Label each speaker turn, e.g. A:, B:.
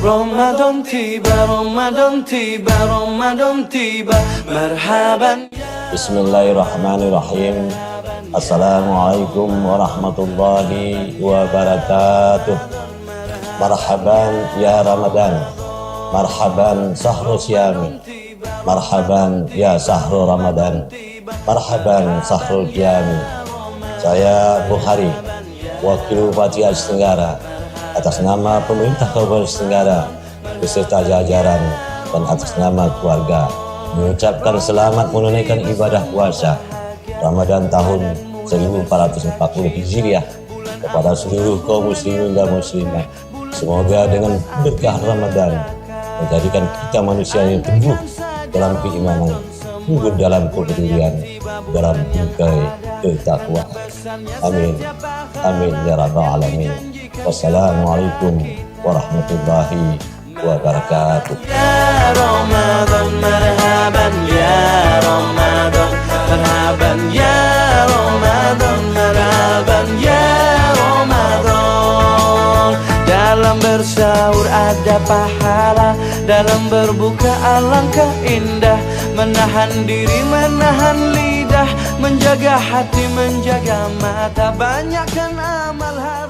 A: Ramadan tiba, Ramadan tiba, Ramadan tiba. Marhaban.
B: Bismillahirrahmanirrahim. Assalamualaikum warahmatullahi wabarakatuh. Marhaban ya Ramadan, marhaban sahru syami, marhaban ya sahru Ramadan, marhaban sahrul qiyami. Saya Bukhari, Wakil Bupati Aceh Tenggara, atas nama pemerintah Kabupaten Tenggara beserta jajaran dan atas nama keluarga mengucapkan selamat menunaikan ibadah puasa Ramadan tahun 1440 Hijriah kepada seluruh kaum muslimin dan muslimat. Semoga dengan berkah Ramadan menjadikan kita manusia yang teguh dalam keimanan, teguh dalam kepedulian, dalam bingkai ketakwaan. Amin. Amin ya rabbal alamin. Wassalamualaikum warahmatullahi wabarakatuh.
A: Ya Ramadan, marhaban ya Ramadan, marhaban ya Ramadan, marhaban ya Ramadan. Dalam bersahur ada pahala, dalam berbuka alangkah indah. Menahan diri, menahan lidah, menjaga hati, menjaga mata. Banyakkan amal hati.